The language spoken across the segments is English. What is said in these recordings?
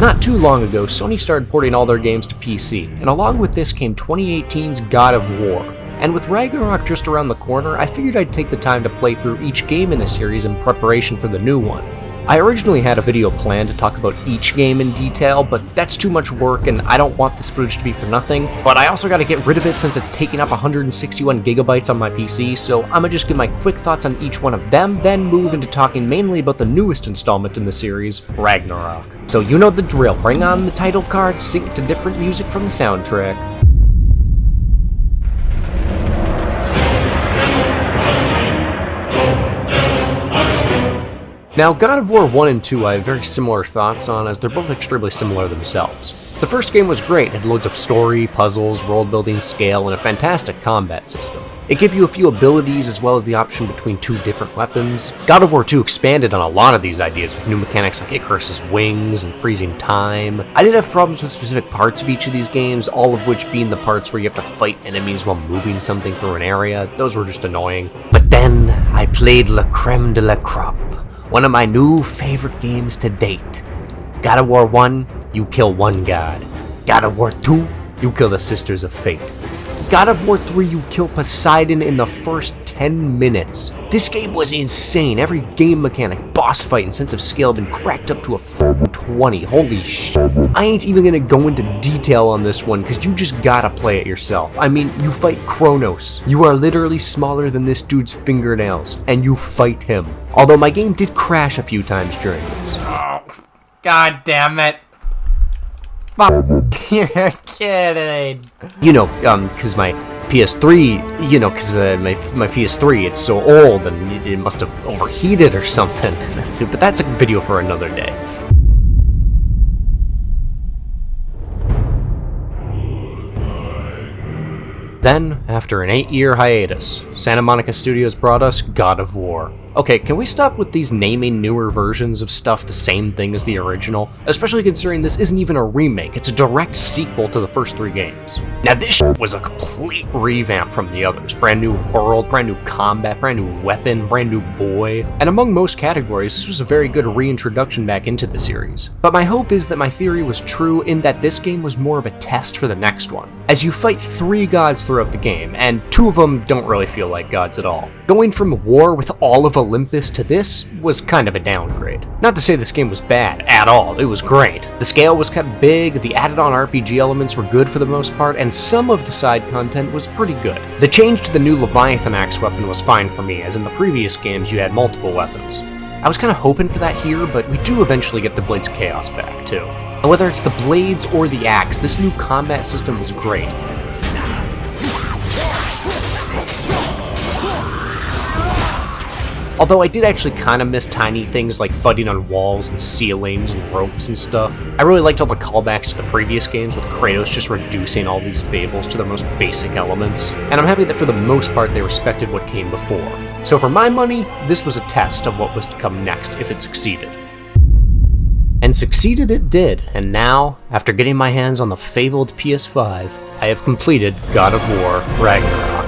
Not too long ago, Sony started porting all their games to PC, and along with this came 2018's God of War. And with Ragnarok just around the corner, I figured I'd take the time to play through each game in the series in preparation for the new one. I originally had a video planned to talk about each game in detail, but that's too much work and I don't want this footage to be for nothing, but I also gotta get rid of it since it's taking up 161 gigabytes on my PC, so I'ma just give my quick thoughts on each one of them, then move into talking mainly about the newest installment in the series, Ragnarok. So you know the drill, bring on the title card, sync to different music from the soundtrack. Now, God of War 1 and 2 I have very similar thoughts on, as they're both extremely similar themselves. The first game was great, it had loads of story, puzzles, world building, scale, and a fantastic combat system. It gave you a few abilities as well as the option between two different weapons. God of War 2 expanded on a lot of these ideas with new mechanics like Icarus's wings and freezing time. I did have problems with specific parts of each of these games, all of which being the parts where you have to fight enemies while moving something through an area. Those were just annoying. But then, I played La Creme de la Crop. One of my new favorite games to date. God of War 1, you kill one god. God of War 2, you kill the Sisters of Fate. God of War 3, you kill Poseidon in the first 10 minutes. This game was insane. Every game mechanic, boss fight, and sense of scale have been cracked up to a 20. Holy shit. I ain't even gonna go into detail on this one, because you just gotta play it yourself. I mean, you fight Kronos. You are literally smaller than this dude's fingernails, and you fight him. Although my game did crash a few times during this. Oh, god damn it. Fuck, you're kidding. You know, cause my PS3, cause my PS3, it's so old and it must have overheated or something. But that's a video for another day. Then, after an 8-year hiatus, Santa Monica Studios brought us God of War. Okay, can we stop with these naming newer versions of stuff the same thing as the original? Especially considering this isn't even a remake, it's a direct sequel to the first 3 games. Now this was a complete revamp from the others. Brand new world, brand new combat, brand new weapon, brand new boy. And among most categories, this was a very good reintroduction back into the series. But my hope is that my theory was true in that this game was more of a test for the next one. As you fight 3 gods throughout the game, and 2 of them don't really feel like gods at all. Going from war with all of Olympus to this was kind of a downgrade. Not to say this game was bad at all, it was great. The scale was kept big, the added on RPG elements were good for the most part, and some of the side content was pretty good. The change to the new Leviathan Axe weapon was fine for me, as in the previous games you had multiple weapons. I was kind of hoping for that here, but we do eventually get the Blades of Chaos back too. And whether it's the blades or the axe, this new combat system was great. Although I did actually kind of miss tiny things like fighting on walls and ceilings and ropes and stuff. I really liked all the callbacks to the previous games with Kratos just reducing all these fables to their most basic elements. And I'm happy that for the most part they respected what came before. So for my money, this was a test of what was to come next if it succeeded. And succeeded it did, and now, after getting my hands on the fabled PS5, I have completed God of War Ragnarok.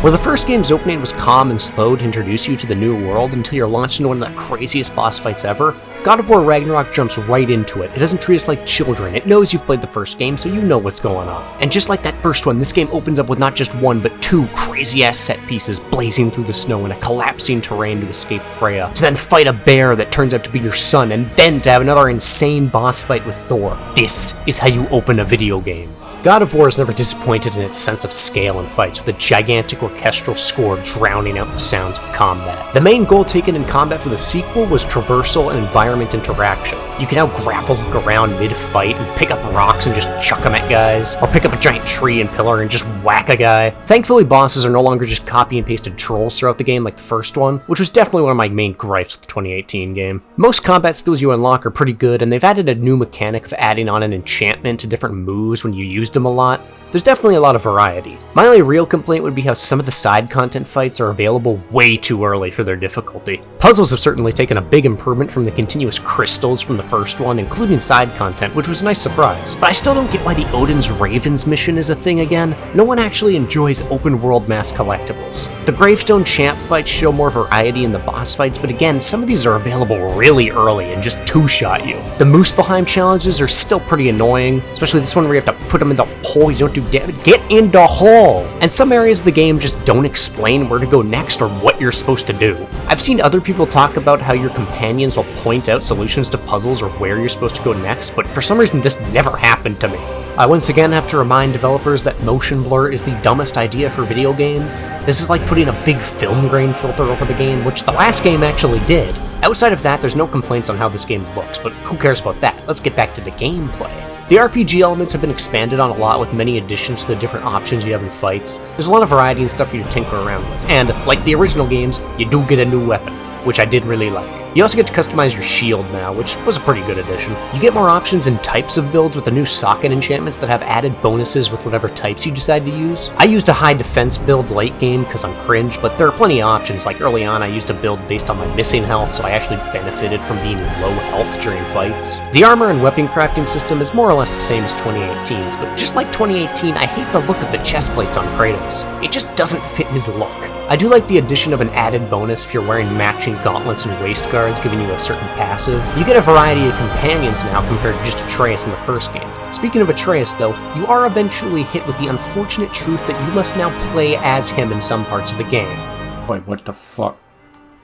Where the first game's opening was calm and slow to introduce you to the new world until you're launched into one of the craziest boss fights ever, God of War Ragnarok jumps right into it. It doesn't treat us like children, it knows you've played the first game, so you know what's going on. And just like that first one, this game opens up with not just 1, but 2 crazy-ass set pieces blazing through the snow in a collapsing terrain to escape Freya, to then fight a bear that turns out to be your son, and then to have another insane boss fight with Thor. This is how you open a video game. God of War is never disappointed in its sense of scale and fights, with a gigantic orchestral score drowning out the sounds of combat. The main goal taken in combat for the sequel was traversal and environment interaction. You can now grapple hook around mid-fight and pick up rocks and just chuck them at guys, or pick up a giant tree and pillar and just whack a guy. Thankfully, bosses are no longer just copy and pasted trolls throughout the game like the first one, which was definitely one of my main gripes with the 2018 game. Most combat skills you unlock are pretty good, and they've added a new mechanic of adding on an enchantment to different moves when you used them a lot. There's definitely a lot of variety. My only real complaint would be how some of the side content fights are available way too early for their difficulty. Puzzles have certainly taken a big improvement from the continuous crystals from the first one, including side content, which was a nice surprise. But I still don't get why the Odin's Ravens mission is a thing again. No one actually enjoys open world mass collectibles. The Gravestone Champ fights show more variety in the boss fights, but again, some of these are available really early and just two-shot you. The Muspelheim challenges are still pretty annoying, especially this one where you have to put them in the hole, you don't do damage. Get in the hole! And some areas of the game just don't explain where to go next or what you're supposed to do. I've seen other people talk about how your companions will point out solutions to puzzles or where you're supposed to go next, but for some reason this never happened to me. I once again have to remind developers that motion blur is the dumbest idea for video games. This is like putting a big film grain filter over the game, which the last game actually did. Outside of that, there's no complaints on how this game looks, but who cares about that? Let's get back to the gameplay. The RPG elements have been expanded on a lot with many additions to the different options you have in fights. There's a lot of variety and stuff for you to tinker around with, and like the original games, you do get a new weapon, which I did really like. You also get to customize your shield now, which was a pretty good addition. You get more options and types of builds with the new socket enchantments that have added bonuses with whatever types you decide to use. I used a high defense build late game because I'm cringe, but there are plenty of options. Like early on I used a build based on my missing health, so I actually benefited from being low health during fights. The armor and weapon crafting system is more or less the same as 2018's, but just like 2018, I hate the look of the chest plates on Kratos. It just doesn't fit his look. I do like the addition of an added bonus if you're wearing matching gauntlets and waist guards, giving you a certain passive. You get a variety of companions now compared to just Atreus in the first game. Speaking of Atreus though, you are eventually hit with the unfortunate truth that you must now play as him in some parts of the game. Wait, what the fuck?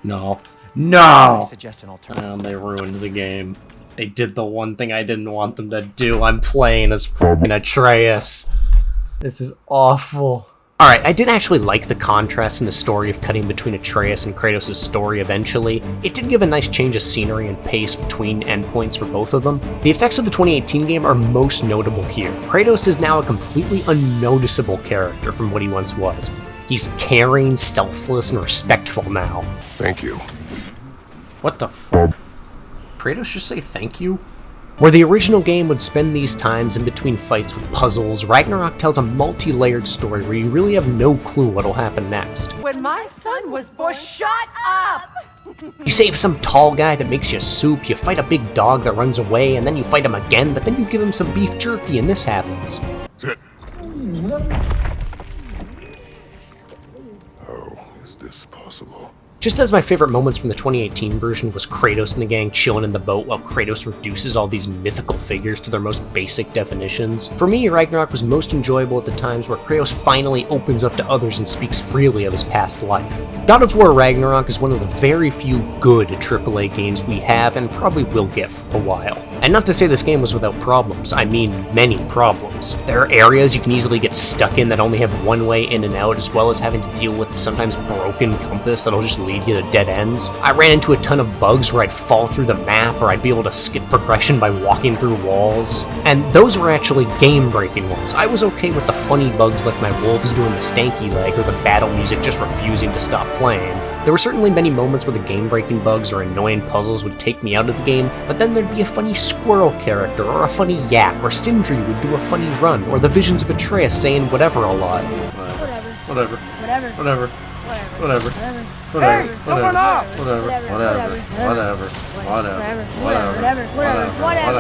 No. No! They ruined the game. They did the one thing I didn't want them to do. I'm playing as fucking Atreus. This is awful. Alright, I did actually like the contrast in the story of cutting between Atreus and Kratos' story eventually. It did give a nice change of scenery and pace between endpoints for both of them. The effects of the 2018 game are most notable here. Kratos is now a completely unnoticeable character from what he once was. He's caring, selfless, and respectful now. Thank you. What the fuck? Kratos just say thank you? Where the original game would spend these times in between fights with puzzles, Ragnarok tells a multi-layered story where you really have no clue what'll happen next. When my son was born, shut up! You save some tall guy that makes you soup, you fight a big dog that runs away, and then you fight him again, but then you give him some beef jerky and this happens. Oh, is this possible? Just as my favorite moments from the 2018 version was Kratos and the gang chilling in the boat while Kratos reduces all these mythical figures to their most basic definitions, for me, Ragnarok was most enjoyable at the times where Kratos finally opens up to others and speaks freely of his past life. God of War Ragnarok is one of the very few good AAA games we have and probably will get for a while. And not to say this game was without problems, I mean many problems. There are areas you can easily get stuck in that only have one way in and out, as well as having to deal with the sometimes broken compass that'll just lead you to dead ends. I ran into a ton of bugs where I'd fall through the map, or I'd be able to skip progression by walking through walls. And those were actually game-breaking ones. I was okay with the funny bugs like my wolves doing the stanky leg, or the battle music just refusing to stop playing. There were certainly many moments where the game-breaking bugs or annoying puzzles would take me out of the game, but then there'd be a funny squirrel character, or a funny yak, or Sindri would do a funny run, or the visions of Atreus saying whatever a lot. Whatever.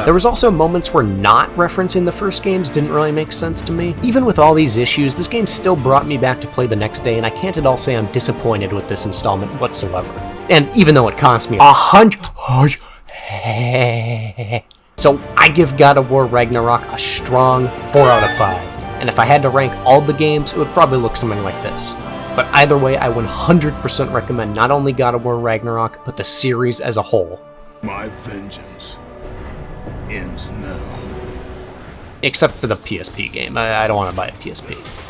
There was also moments where not referencing the first games didn't really make sense to me. Even with all these issues, this game still brought me back to play the next day, and I can't at all say I'm disappointed with this installment whatsoever. And even though it cost me 100... So I give God of War Ragnarok a strong 4 out of 5. And if I had to rank all the games, it would probably look something like this. But either way, I 100% recommend not only God of War Ragnarok, but the series as a whole. My vengeance ends now. Except for the PSP game. I don't want to buy a PSP.